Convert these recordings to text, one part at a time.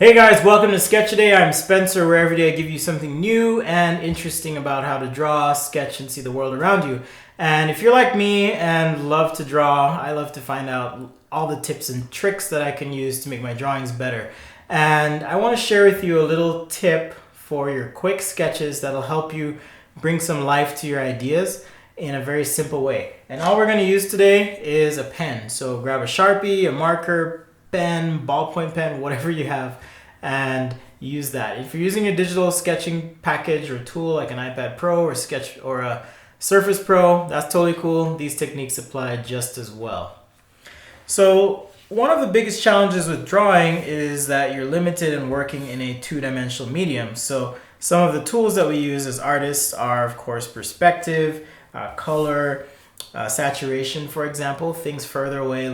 Hey guys, welcome to Sketch A Day. I'm Spencer, where every day I give you something new and interesting about how to draw, sketch, and see the world around you. And if you're like me and love to draw, I love to find out all the tips and tricks that I can use to make my drawings better. And I want to share with you a little tip for your quick sketches that'll help you bring some life to your ideas in a very simple way. And all we're going to use today is a pen. So grab a Sharpie, a marker, pen, ballpoint pen, whatever you have, and use that. If you're using a digital sketching package or tool like an iPad Pro or Sketch or a Surface Pro, that's totally cool. These techniques apply just as well. So one of the biggest challenges with drawing is that you're limited in working in a two-dimensional medium. So some of the tools that we use as artists are, of course, perspective, color, saturation, for example. Things further away are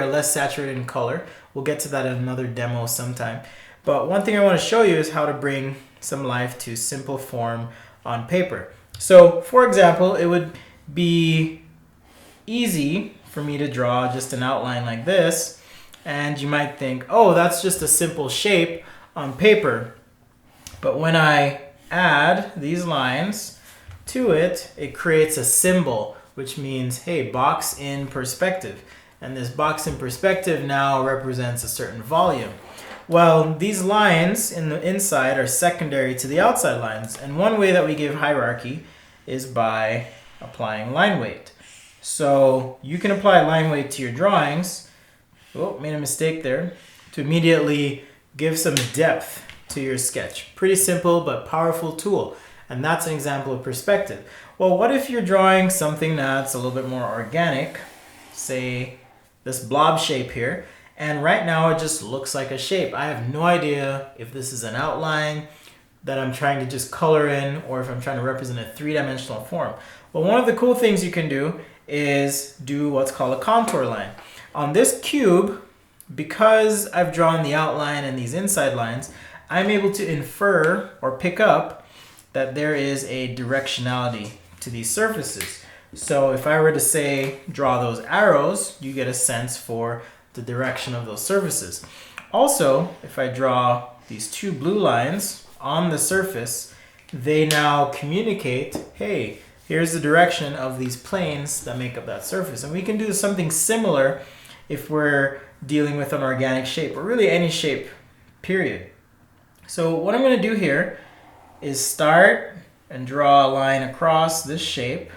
less saturated in color. We'll get to that in another demo sometime. But one thing I want to show you is how to bring some life to simple form on paper. So, for example, it would be easy for me to draw just an outline like this, and you might think, oh, that's just a simple shape on paper. But when I add these lines to it, it creates a symbol, which means, hey, box in perspective. And this box in perspective now represents a certain volume. Well, these lines in the inside are secondary to the outside lines. And one way that we give hierarchy is by applying line weight. So you can apply line weight to your drawings. Oh, made a mistake there. To immediately give some depth to your sketch. Pretty simple but powerful tool. And that's an example of perspective. Well, what if you're drawing something that's a little bit more organic, say this blob shape here, and right now it just looks like a shape. I have no idea if this is an outline that I'm trying to just color in or if I'm trying to represent a three-dimensional form. Well, one of the cool things you can do is do what's called a contour line. On this cube, because I've drawn the outline and these inside lines, I'm able to infer or pick up that there is a directionality to these surfaces. So if I were to say draw those arrows, you get a sense for the direction of those surfaces. Also, if I draw these two blue lines on the surface, they now communicate, hey, here's the direction of these planes that make up that surface. And we can do something similar if we're dealing with an organic shape, or really any shape, period. So what I'm going to do here is start and draw a line across this shape,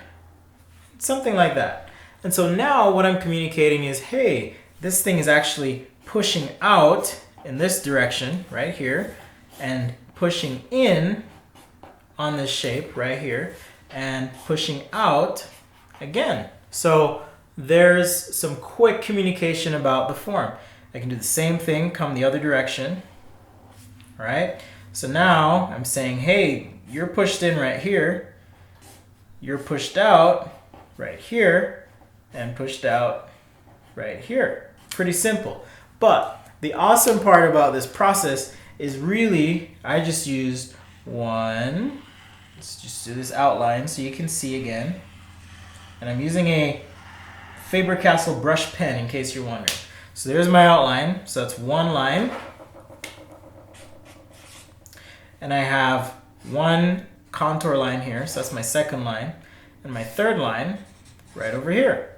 something like that. And so now what I'm communicating is, hey, this thing is actually pushing out in this direction right here and pushing in on this shape right here and pushing out again. So there's some quick communication about the form. I can do the same thing, come the other direction. All right. So now I'm saying, hey, you're pushed in right here, you're pushed out right here, and pushed out right here. Pretty simple. But the awesome part about this process is really, I just used one, let's just do this outline so you can see again. And I'm using a Faber-Castell brush pen in case you're wondering. So there's my outline. So that's one line. And I have one contour line here, so that's my second line, and my third line right over here.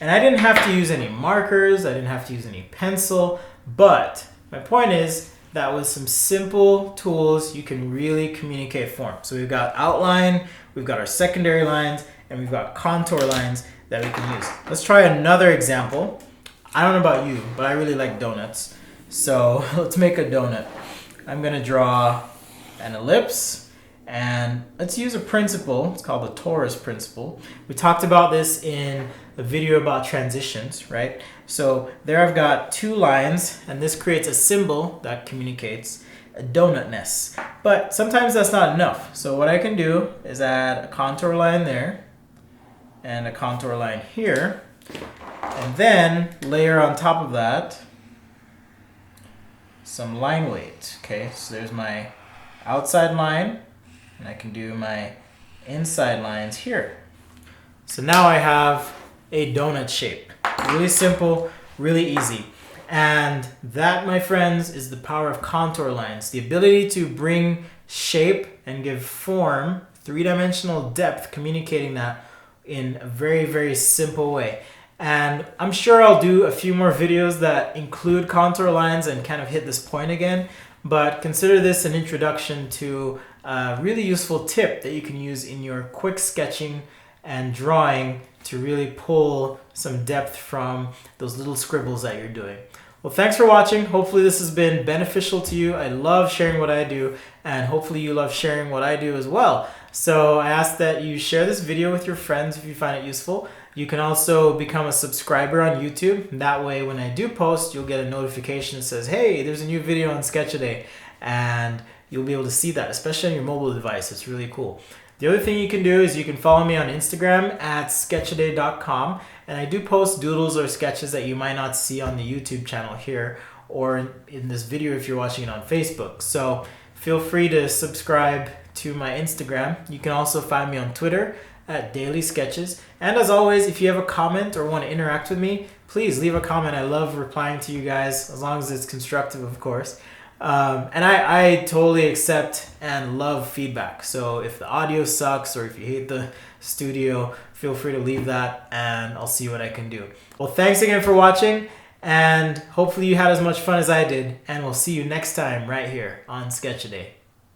And I didn't have to use any markers, I didn't have to use any pencil, but my point is that with some simple tools, you can really communicate form. So we've got outline, we've got our secondary lines, and we've got contour lines that we can use. Let's try another example. I don't know about you, but I really like donuts. So let's make a donut. I'm gonna draw an ellipse, and let's use a principle. It's called the torus principle. We talked about this in a video about transitions, right? So there I've got two lines, and this creates a symbol that communicates a donutness. But sometimes that's not enough. So what I can do is add a contour line there and a contour line here, and then layer on top of that some line weight. Okay, so there's my outside line, and I can do my inside lines here. So now I have a donut shape. Really simple, really easy. And that, my friends, is the power of contour lines. The ability to bring shape and give form, three-dimensional depth, communicating that in a very, very simple way. And I'm sure I'll do a few more videos that include contour lines and kind of hit this point again. But consider this an introduction to a really useful tip that you can use in your quick sketching and drawing to really pull some depth from those little scribbles that you're doing. Well, thanks for watching. Hopefully this has been beneficial to you. I love sharing what I do, and hopefully you love sharing what I do as well. So I ask that you share this video with your friends if you find it useful. You can also become a subscriber on YouTube. That way when I do post, you'll get a notification that says, hey, there's a new video on Sketchaday, and you'll be able to see that, especially on your mobile device. It's really cool. The other thing you can do is you can follow me on Instagram at sketchaday.com, and I do post doodles or sketches that you might not see on the YouTube channel here or in this video if you're watching it on Facebook. So feel free to subscribe to my Instagram. You can also find me on Twitter at Daily Sketches. And as always, if you have a comment or want to interact with me, please leave a comment. I love replying to you guys, as long as it's constructive, of course. And I totally accept and love feedback. So if the audio sucks or if you hate the studio, feel free to leave that and I'll see what I can do. Well, thanks again for watching, and hopefully you had as much fun as I did, and we'll see you next time right here on Sketchaday.